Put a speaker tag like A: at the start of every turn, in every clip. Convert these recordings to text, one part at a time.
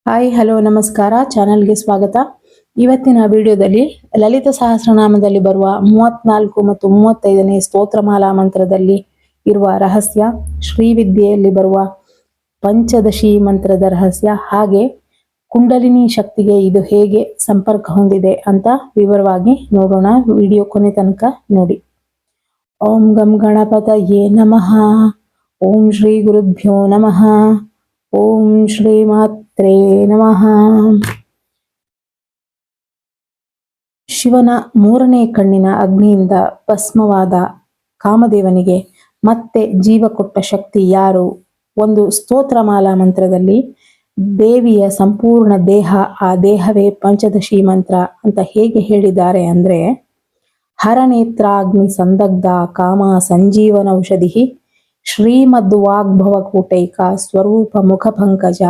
A: Hi hello ನಮಸ್ಕಾರ, ಚಾನಲ್ಗೆ ಸ್ವಾಗತ. ಇವತ್ತಿನ ವಿಡಿಯೋದಲ್ಲಿ ಲಲಿತ ಸಹಸ್ರನಾಮದಲ್ಲಿ ಬರುವ 34 ಮತ್ತು 35ನೇ ಸ್ತೋತ್ರಮಾಲಾ ಮಂತ್ರದಲ್ಲಿ ಇರುವ ರಹಸ್ಯ, ಶ್ರೀವಿದ್ಯೆಯಲ್ಲಿ ಬರುವ ಪಂಚದಶಿ ಮಂತ್ರದ ರಹಸ್ಯ, ಹಾಗೆ ಕುಂಡಲಿನಿ ಶಕ್ತಿಗೆ ಇದು ಹೇಗೆ ಸಂಪರ್ಕ ಹೊಂದಿದೆ ಅಂತ ವಿವರವಾಗಿ ನೋಡೋಣ. ವಿಡಿಯೋ ಕೊನೆ ತನಕ ನೋಡಿ. ಓಂ ಗಂ ಗಣಪತಯೇ ನಮಃ. ಓಂ ಶ್ರೀ ಗುರುಭ್ಯೋ ನಮಃ. ಓಂ ಶ್ರೀ ಮಾತ್ರೇ ನಮಃ. ಶಿವನ ಮೂರನೇ ಕಣ್ಣಿನ ಅಗ್ನಿಯಿಂದ ಭಸ್ಮವಾದ ಕಾಮದೇವನಿಗೆ ಮತ್ತೆ ಜೀವ ಕೊಟ್ಟ ಶಕ್ತಿ ಯಾರು? ಒಂದು ಸ್ತೋತ್ರಮಾಲಾ ಮಂತ್ರದಲ್ಲಿ ದೇವಿಯ ಸಂಪೂರ್ಣ ದೇಹ, ಆ ದೇಹವೇ ಪಂಚದಶಿ ಮಂತ್ರ ಅಂತ ಹೇಗೆ ಹೇಳಿದ್ದಾರೆ ಅಂದ್ರೆ, ಹರನೇತ್ರಾಗ್ನಿ ಸಂದಗ್ಧ ಕಾಮ ಸಂಜೀವನೌಷಧಿ ಶ್ರೀಮದ್ವಾಗ್ಭವಕೂಟೈಕ ಸ್ವರೂಪ ಮುಖ ಪಂಕಜ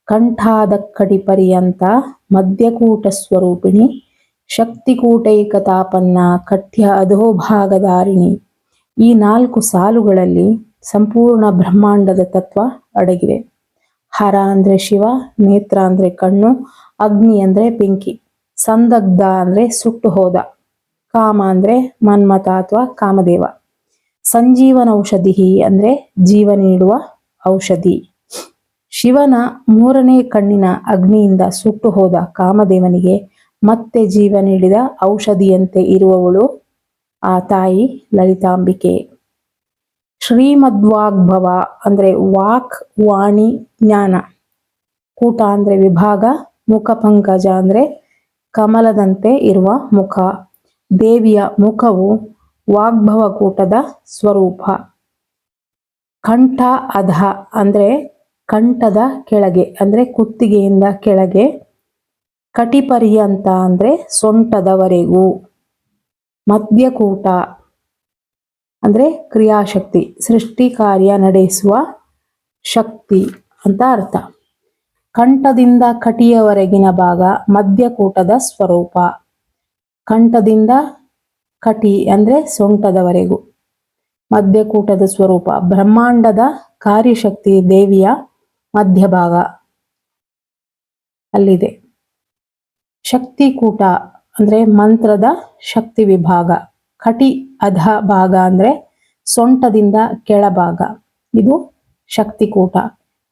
A: ಕಂಠಾದಕ್ಕಡಿ ಪರ್ಯಂತ ಮಧ್ಯಕೂಟ ಸ್ವರೂಪಿಣಿ ಶಕ್ತಿಕೂಟೈಕತಾಪನ್ನ ಕಠ್ಯ ಅಧೋಭಾಗಧಾರಿಣಿ. ಈ 4 ಸಾಲುಗಳಲ್ಲಿ ಸಂಪೂರ್ಣ ಬ್ರಹ್ಮಾಂಡದ ತತ್ವ ಅಡಗಿದೆ. ಹರ ಅಂದ್ರೆ ಶಿವ, ನೇತ್ರ ಅಂದ್ರೆ ಕಣ್ಣು, ಅಗ್ನಿ ಅಂದ್ರೆ ಬೆಂಕಿ, ಸಂದಗ್ಧ ಅಂದ್ರೆ ಸುಟ್ಟು ಹೋದ, ಕಾಮ ಅಂದ್ರೆ ಮನ್ಮಥ ಅಥವಾ ಕಾಮದೇವ, ಸಂಜೀವನ ಔಷಧಿ ಅಂದ್ರೆ ಜೀವ ನೀಡುವ ಔಷಧಿ. ಶಿವನ ಮೂರನೇ ಕಣ್ಣಿನ ಅಗ್ನಿಯಿಂದ ಸುಟ್ಟು ಹೋದ ಕಾಮದೇವನಿಗೆ ಮತ್ತೆ ಜೀವ ನೀಡಿದ ಔಷಧಿಯಂತೆ ಇರುವವಳು ಆ ತಾಯಿ ಲಲಿತಾಂಬಿಕೆ. ಶ್ರೀಮದ್ವಾಗ್ಭವ ಅಂದ್ರೆ ವಾಕ್, ವಾಣಿ, ಜ್ಞಾನ. ಕೂಟ ಅಂದ್ರೆ ವಿಭಾಗ, ಮುಖ ಪಂಕಜ ಅಂದ್ರೆ ಕಮಲದಂತೆ ಇರುವ ಮುಖ. ದೇವಿಯ ಮುಖವು ವಾಗ್ಭವ ಕೂಟದ ಸ್ವರೂಪ. ಕಂಠ ಅಧ ಅಂದ್ರೆ ಕಂಠದ ಕೆಳಗೆ ಅಂದ್ರೆ ಕುತ್ತಿಗೆಯಿಂದ ಕೆಳಗೆ. ಕಟಿಪರ್ಯಂತ ಅಂದ್ರೆ ಸೊಂಟದವರೆಗೂ. ಮಧ್ಯಕೂಟ ಅಂದ್ರೆ ಕ್ರಿಯಾಶಕ್ತಿ, ಸೃಷ್ಟಿ ಕಾರ್ಯ ನಡೆಸುವ ಶಕ್ತಿ ಅಂತ ಅರ್ಥ. ಕಂಠದಿಂದ ಕಟಿಯವರೆಗಿನ ಭಾಗ ಮಧ್ಯಕೂಟದ ಸ್ವರೂಪ. ಕಂಠದಿಂದ ಕಟಿ ಅಂದ್ರೆ ಸೊಂಟದವರೆಗೂ ಮಧ್ಯಕೂಟದ ಸ್ವರೂಪ. ಬ್ರಹ್ಮಾಂಡದ ಕಾರ್ಯಶಕ್ತಿ ದೇವಿಯ ಮಧ್ಯಭಾಗ ಅಲ್ಲಿದೆ. ಶಕ್ತಿಕೂಟ ಅಂದ್ರೆ ಮಂತ್ರದ ಶಕ್ತಿ ವಿಭಾಗ. ಕಟಿ ಅಧ ಭಾಗ ಅಂದ್ರೆ ಸೊಂಟದಿಂದ ಕೆಳಭಾಗ, ಇದು ಶಕ್ತಿಕೂಟ.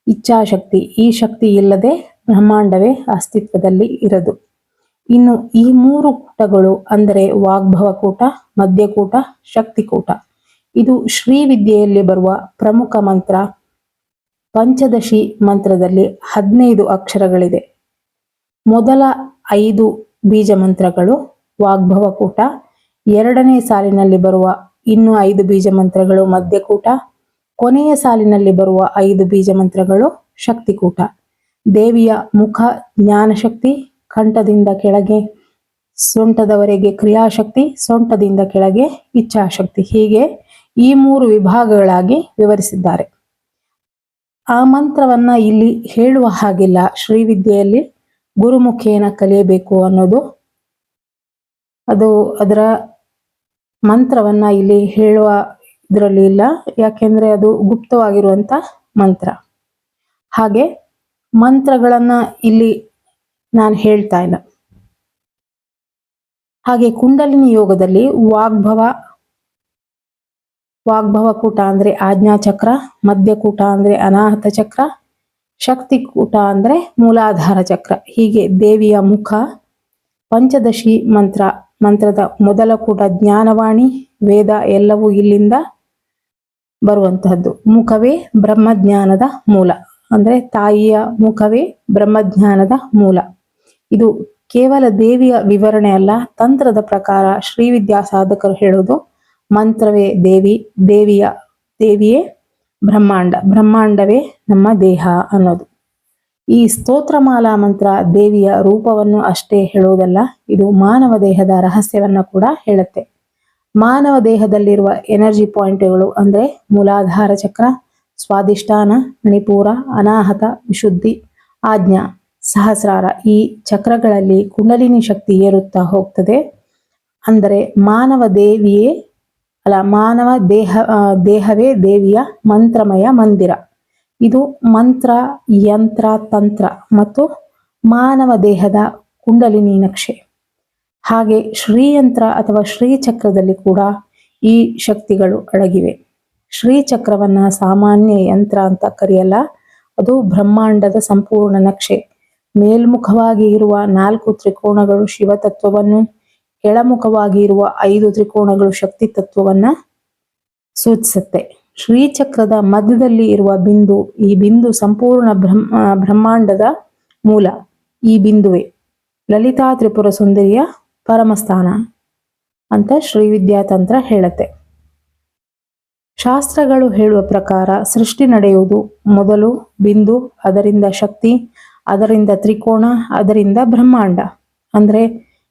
A: ಇಚ್ಛಾಶಕ್ತಿ, ಈ ಶಕ್ತಿ ಇಲ್ಲದೆ ಬ್ರಹ್ಮಾಂಡವೇ ಅಸ್ತಿತ್ವದಲ್ಲಿ ಇರದು. ಇನ್ನು ಈ 3 ಕೂಟಗಳು ಅಂದರೆ ವಾಗ್ಭವ ಕೂಟ, ಮಧ್ಯಕೂಟ, ಶಕ್ತಿಕೂಟ, ಇದು ಶ್ರೀವಿದ್ಯೆಯಲ್ಲಿ ಬರುವ ಪ್ರಮುಖ ಮಂತ್ರ. ಪಂಚದಶಿ ಮಂತ್ರದಲ್ಲಿ 15 ಅಕ್ಷರಗಳಿದೆ. ಮೊದಲ 5 ಬೀಜ ಮಂತ್ರಗಳು ವಾಗ್ಭವ ಕೂಟ, 2ನೇ ಸಾಲಿನಲ್ಲಿ ಬರುವ ಇನ್ನು 5 ಬೀಜ ಮಂತ್ರಗಳು ಮಧ್ಯಕೂಟ, ಕೊನೆಯ ಸಾಲಿನಲ್ಲಿ ಬರುವ 5 ಬೀಜ ಮಂತ್ರಗಳು ಶಕ್ತಿಕೂಟ. ದೇವಿಯ ಮುಖ ಜ್ಞಾನಶಕ್ತಿ, ಕಂಠದಿಂದ ಕೆಳಗೆ ಸೊಂಟದವರೆಗೆ ಕ್ರಿಯಾಶಕ್ತಿ, ಸೊಂಟದಿಂದ ಕೆಳಗೆ ಇಚ್ಛಾಶಕ್ತಿ, ಹೀಗೆ ಈ 3 ವಿಭಾಗಗಳಾಗಿ ವಿವರಿಸಿದ್ದಾರೆ. ಆ ಮಂತ್ರವನ್ನ ಇಲ್ಲಿ ಹೇಳುವ ಹಾಗಿಲ್ಲ. ಶ್ರೀವಿದ್ಯೆಯಲ್ಲಿ ಗುರುಮುಖೇನ ಕಲಿಯಬೇಕು ಅನ್ನೋದು, ಅದು ಅದರ ಮಂತ್ರವನ್ನ ಇಲ್ಲಿ ಹೇಳುವ ಇದರಲ್ಲಿ ಇಲ್ಲ, ಯಾಕೆಂದ್ರೆ ಅದು ಗುಪ್ತವಾಗಿರುವಂತ ಮಂತ್ರ. ಹಾಗೆ ಮಂತ್ರಗಳನ್ನ ಇಲ್ಲಿ ನಾನು ಹೇಳ್ತಾ ಇಲ್ಲ. ಹಾಗೆ ಕುಂಡಲಿನಿ ಯೋಗದಲ್ಲಿ ವಾಗ್ಭವ ಕೂಟ ಅಂದ್ರೆ ಆಜ್ಞಾ ಚಕ್ರ, ಮಧ್ಯಕೂಟ ಅಂದ್ರೆ ಅನಾಹತ ಚಕ್ರ, ಶಕ್ತಿಕೂಟ ಅಂದ್ರೆ ಮೂಲಾಧಾರ ಚಕ್ರ. ಹೀಗೆ ದೇವಿಯ ಮುಖ ಪಂಚದಶಿ ಮಂತ್ರದ ಮೊದಲ ಕೂಟ ಜ್ಞಾನವಾಣಿ, ವೇದ ಎಲ್ಲವೂ ಇಲ್ಲಿಂದ ಬರುವಂತಹದ್ದು. ಮುಖವೇ ಬ್ರಹ್ಮಜ್ಞಾನದ ಮೂಲ ಅಂದ್ರೆ ತಾಯಿಯ ಮುಖವೇ ಬ್ರಹ್ಮಜ್ಞಾನದ ಮೂಲ. ಇದು ಕೇವಲ ದೇವಿಯ ವಿವರಣೆ ಅಲ್ಲ, ತಂತ್ರದ ಪ್ರಕಾರ ಶ್ರೀವಿದ್ಯಾ ಸಾಧಕರು ಹೇಳೋದು ಮಂತ್ರವೇ ದೇವಿ, ದೇವಿಯೇ ಬ್ರಹ್ಮಾಂಡ, ಬ್ರಹ್ಮಾಂಡವೇ ನಮ್ಮ ದೇಹ ಅನ್ನೋದು. ಈ ಸ್ತೋತ್ರಮಾಲಾ ಮಂತ್ರ ದೇವಿಯ ರೂಪವನ್ನು ಅಷ್ಟೇ ಹೇಳುವುದಲ್ಲ, ಇದು ಮಾನವ ದೇಹದ ರಹಸ್ಯವನ್ನ ಕೂಡ ಹೇಳುತ್ತೆ. ಮಾನವ ದೇಹದಲ್ಲಿರುವ ಎನರ್ಜಿ ಪಾಯಿಂಟ್ಗಳು ಅಂದ್ರೆ ಮೂಲಾಧಾರ ಚಕ್ರ, ಸ್ವಾದಿಷ್ಠಾನ, ಮಣಿಪೂರ, ಅನಾಹತ, ವಿಶುದ್ಧಿ, ಆಜ್ಞಾ, ಸಹಸ್ರಾರ. ಈ ಚಕ್ರಗಳಲ್ಲಿ ಕುಂಡಲಿನಿ ಶಕ್ತಿ ಏರುತ್ತಾ ಹೋಗ್ತದೆ. ಅಂದರೆ ಮಾನವ ದೇಹವೇ ದೇವಿಯ ಮಂತ್ರಮಯ ಮಂದಿರ. ಇದು ಮಂತ್ರ, ಯಂತ್ರ, ತಂತ್ರ ಮತ್ತು ಮಾನವ ದೇಹದ ಕುಂಡಲಿನಿ ನಕ್ಷೆ. ಹಾಗೆ ಶ್ರೀಯಂತ್ರ ಅಥವಾ ಶ್ರೀಚಕ್ರದಲ್ಲಿ ಕೂಡ ಈ ಶಕ್ತಿಗಳು ಅಡಗಿವೆ. ಶ್ರೀಚಕ್ರವನ್ನ ಸಾಮಾನ್ಯ ಯಂತ್ರ ಅಂತ ಕರೆಯಲ್ಲ, ಅದು ಬ್ರಹ್ಮಾಂಡದ ಸಂಪೂರ್ಣ ನಕ್ಷೆ. ಮೇಲ್ಮುಖವಾಗಿ ಇರುವ 4 ತ್ರಿಕೋಣಗಳು ಶಿವತತ್ವವನ್ನು, ಕೆಳಮುಖವಾಗಿ ಇರುವ 5 ತ್ರಿಕೋಣಗಳು ಶಕ್ತಿ ತತ್ವವನ್ನ ಸೂಚಿಸುತ್ತೆ. ಶ್ರೀಚಕ್ರದ ಮಧ್ಯದಲ್ಲಿ ಇರುವ ಬಿಂದು, ಈ ಬಿಂದು ಸಂಪೂರ್ಣ ಬ್ರಹ್ಮಾಂಡದ ಮೂಲ. ಈ ಬಿಂದುವೆ ಲಲಿತಾ ತ್ರಿಪುರ ಸುಂದರಿಯ ಪರಮಸ್ಥಾನ ಅಂತ ಶ್ರೀ ವಿದ್ಯಾತಂತ್ರ ಹೇಳುತ್ತೆ. ಶಾಸ್ತ್ರಗಳು ಹೇಳುವ ಪ್ರಕಾರ ಸೃಷ್ಟಿ ನಡೆಯುವುದು ಮೊದಲು ಬಿಂದು, ಅದರಿಂದ ಶಕ್ತಿ, ಅದರಿಂದ ತ್ರಿಕೋಣ, ಅದರಿಂದ ಬ್ರಹ್ಮಾಂಡ. ಅಂದ್ರೆ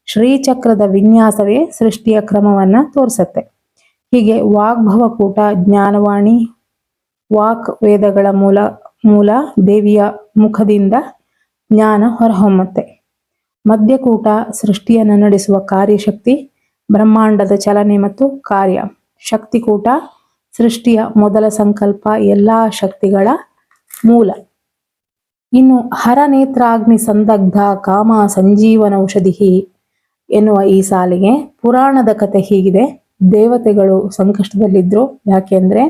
A: ಶ್ರೀಚಕ್ರದ ವಿನ್ಯಾಸವೇ ಸೃಷ್ಟಿಯ ಕ್ರಮವನ್ನ ತೋರಿಸುತ್ತೆ. ಹೀಗೆ ವಾಗ್ಭವಕೂಟ, ಜ್ಞಾನವಾಣಿ, ವಾಕ್ ವೇದಗಳ ಮೂಲ ದೇವಿಯ ಮುಖದಿಂದ ಜ್ಞಾನ ಹೊರಹೊಮ್ಮುತ್ತೆ. ಮಧ್ಯಕೂಟ ಸೃಷ್ಟಿಯನ್ನು ನಡೆಸುವ ಕಾರ್ಯಶಕ್ತಿ, ಬ್ರಹ್ಮಾಂಡದ ಚಲನೆ ಮತ್ತು ಕಾರ್ಯ. ಶಕ್ತಿಕೂಟ ಸೃಷ್ಟಿಯ ಮೊದಲ ಸಂಕಲ್ಪ, ಎಲ್ಲಾ ಶಕ್ತಿಗಳ ಮೂಲ. ಇನ್ನು ಹರನೇತ್ರಾಗ್ನಿ ಸಂದಗ್ಧ ಕಾಮ ಸಂಜೀವನೌಷಧಿ ಎನ್ನುವ ಈ ಸಾಲಿಗೆ ಪುರಾಣದ ಕಥೆ ಹೀಗಿದೆ. ದೇವತೆಗಳು ಸಂಕಷ್ಟದಲ್ಲಿದ್ರು. ಯಾಕೆಂದ್ರೆ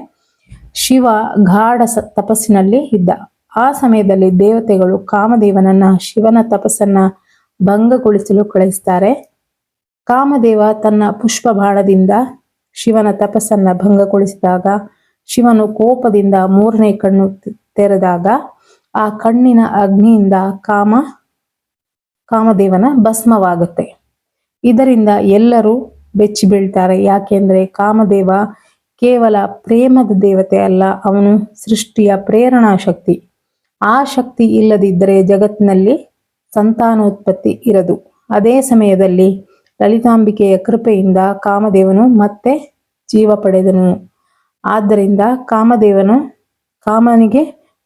A: ಶಿವ ಗಾಢ ತಪಸ್ಸಿನಲ್ಲಿ ಇದ್ದ. ಆ ಸಮಯದಲ್ಲಿ ದೇವತೆಗಳು ಕಾಮದೇವನನ್ನ ಶಿವನ ತಪಸ್ಸನ್ನ ಭಂಗಗೊಳಿಸಲು ಕಳಿಸ್ತಾರೆ. ಕಾಮದೇವ ತನ್ನ ಪುಷ್ಪ ಬಾಣದಿಂದ ಶಿವನ ತಪಸ್ಸನ್ನ ಭಂಗಗೊಳಿಸಿದಾಗ ಶಿವನು ಕೋಪದಿಂದ 3ನೇ ಕಣ್ಣು ತೆರೆದಾಗ ಆ ಕಣ್ಣಿನ ಅಗ್ನಿಯಿಂದ ಕಾಮದೇವನ ಭಸ್ಮವಾಗುತ್ತೆ. ಇದರಿಂದ ಎಲ್ಲರೂ ಬೆಚ್ಚಿ ಬೀಳ್ತಾರೆ. ಯಾಕೆಂದ್ರೆ ಕಾಮದೇವ ಕೇವಲ ಪ್ರೇಮದ ದೇವತೆ ಅಲ್ಲ, ಅವನು ಸೃಷ್ಟಿಯ ಪ್ರೇರಣಾ ಶಕ್ತಿ. ಆ ಶಕ್ತಿ ಇಲ್ಲದಿದ್ದರೆ ಜಗತ್ತಿನಲ್ಲಿ ಸಂತಾನೋತ್ಪತ್ತಿ ಇರದು. ಅದೇ ಸಮಯದಲ್ಲಿ ಲಲಿತಾಂಬಿಕೆಯ ಕೃಪೆಯಿಂದ ಕಾಮದೇವನು ಮತ್ತೆ ಜೀವ ಪಡೆದನು. ಆದ್ದರಿಂದ ಕಾಮನಿಗೆ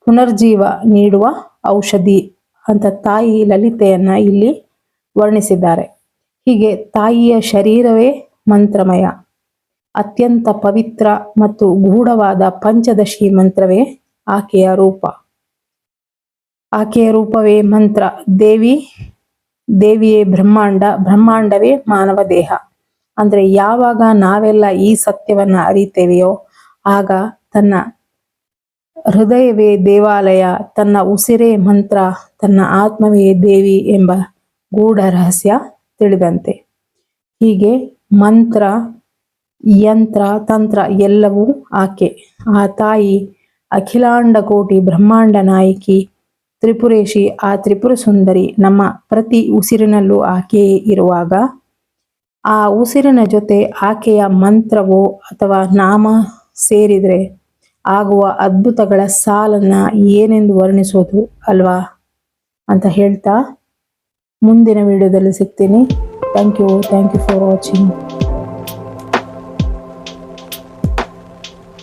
A: ಪುನರ್ಜೀವ ನೀಡುವ ಔಷಧಿ ಅಂತ ತಾಯಿ ಲಲಿತೆಯನ್ನ ಇಲ್ಲಿ ವರ್ಣಿಸಿದ್ದಾರೆ. ಹೀಗೆ ತಾಯಿಯ ಶರೀರವೇ ಮಂತ್ರಮಯ. ಅತ್ಯಂತ ಪವಿತ್ರ ಮತ್ತು ಗೂಢವಾದ ಪಂಚದಶಿ ಮಂತ್ರವೇ ಆಕೆಯ ರೂಪ. ಆಕೆಯ ರೂಪವೇ ಮಂತ್ರ. ದೇವಿಯೇ ಬ್ರಹ್ಮಾಂಡ, ಬ್ರಹ್ಮಾಂಡವೇ ಮಾನವ ದೇಹ. ಅಂದ್ರೆ ಯಾವಾಗ ನಾವೆಲ್ಲ ಈ ಸತ್ಯವನ್ನ ಅರಿತೇವೆಯೋ ಆಗ ತನ್ನ ಹೃದಯವೇ ದೇವಾಲಯ, ತನ್ನ ಉಸಿರೇ ಮಂತ್ರ, ತನ್ನ ಆತ್ಮವೇ ದೇವಿ ಎಂಬ ಗೂಢ ರಹಸ್ಯ ತಿಳಿದಂತೆ. ಹೀಗೆ ಮಂತ್ರ, ಯಂತ್ರ, ತಂತ್ರ ಎಲ್ಲವೂ ಆಕೆ. ಆ ತಾಯಿ ಅಖಿಲಾಂಡ ಕೋಟಿ ಬ್ರಹ್ಮಾಂಡ ನಾಯಕಿ, ತ್ರಿಪುರೇಶಿ, ಆ ತ್ರಿಪುರ ಸುಂದರಿ ನಮ್ಮ ಪ್ರತಿ ಉಸಿರಿನಲ್ಲೂ ಆಕೆಯೇ ಇರುವಾಗ ಆ ಉಸಿರಿನ ಜೊತೆ ಆಕೆಯ ಮಂತ್ರವೋ ಅಥವಾ ನಾಮ ಸೇರಿದ್ರೆ ಆಗುವ ಅದ್ಭುತಗಳ ಸಾಲನ್ನ ಏನೆಂದು ವರ್ಣಿಸೋದು ಅಲ್ವಾ ಅಂತ ಹೇಳ್ತಾ ಮುಂದಿನ ವಿಡಿಯೋದಲ್ಲಿ ಸಿಗ್ತೀನಿ. Thank you for watching.